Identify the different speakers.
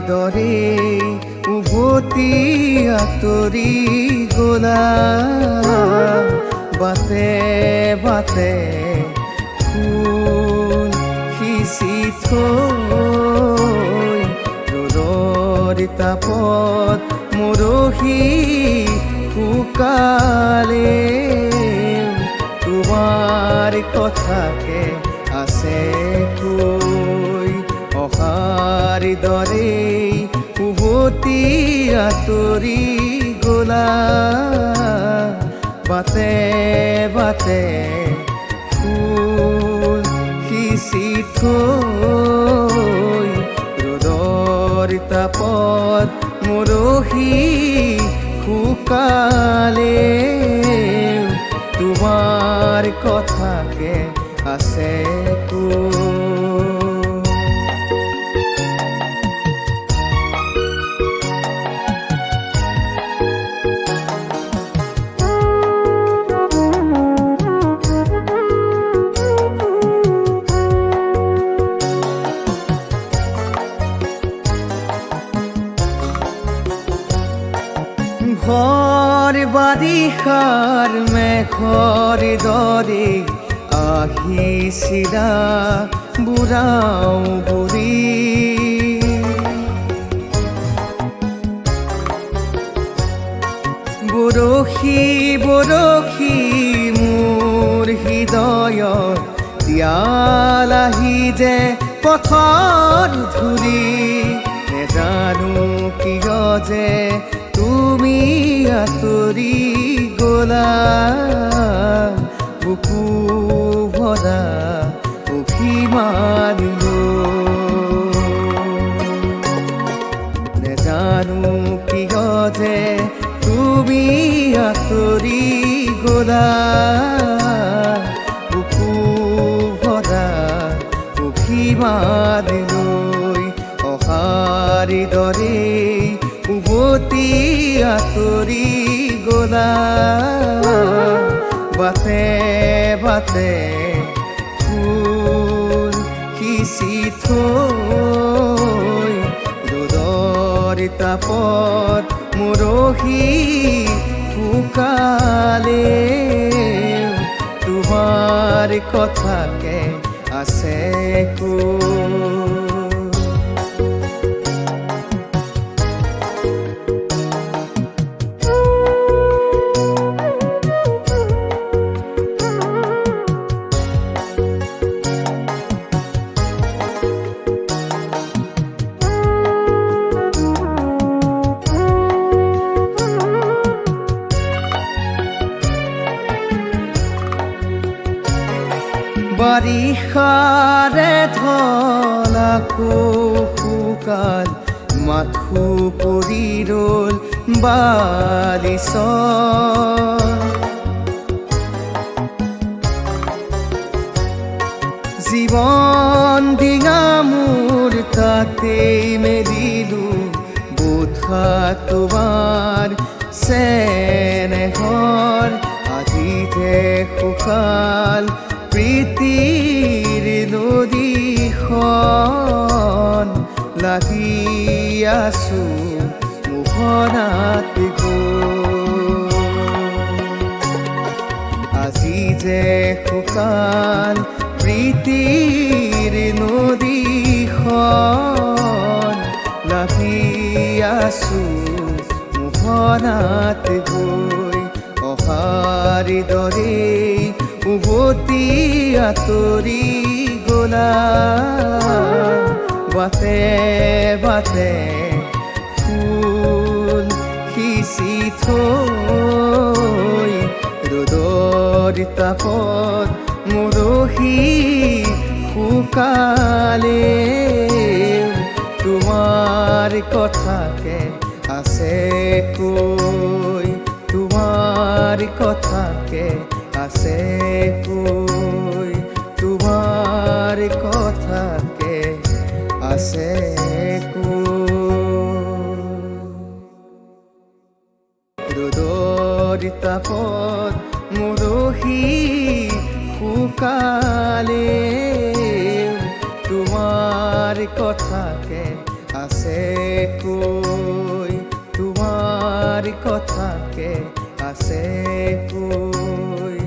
Speaker 1: দৰে উভতি আঁতৰি গলা বাটে বাটে ফুল সিঁচি থৈ ৰ'দৰ তাপত মৰহি শুকালে তোমাৰ কথাকে আছে কৈ অহাৰ দৰে উভতি আঁতৰি গলা বাটে বাটে ফুল সিঁচি থৈ ৰ'দৰ তাপত মৰহি শুকালে তোমাৰ কথাকে আছে ঘৰ বাৰিষাৰ মেঘৰ দৰে আহিছিলা বুঢ়াও বুঢ়ী বৰশী বৰশী মোৰ হৃদয়ত তিয়ালাহি যে পথৰ ধূলি নেজানো কিয় যে তুমি আঁতৰি গলা বুকু ভৰা অভিমান নেজানো কিয় যে তুমি আঁতৰি গলা বুকু ভৰা অভিমান অহাৰ দৰে উভতি আঁতৰি গলা বাটে বাটে ফুল সিঁচি থৈ ৰ'দৰ তাপত মৰহি শুকালে তোমাৰ কথাকে আছে কৈ বাৰিষাৰে ঢলাকো শুকাল মাথো পৰি ৰ'ল বালিচত জীৱন ডিঙা মোৰ তাতেই মেলিলো বোধা তোমাৰ চেনেহৰ আজি যে শুকাল প্ৰীতিৰ নদীখন লাগি আছো মোহনাত আজি যে শুকাল প্ৰীতিৰ নদীখন লাগি আছো মোহনাত গৈ অহাৰ দৰে উভতি আঁতৰি গলা বাটে বাটে ফুল সিঁচি থৈ ৰ'দৰ তাপত মৰহি শুকালে তোমাৰ কথাকে আছে কৈ তোমাৰ কথাকে আছে কৈ তোমাৰ কথাকে আছে ৰ'দৰ তাপত মৰহি শুকালে তোমাৰ কথাকে আছে আছে কৈ, তোমাৰ কথাকে আছে কৈ।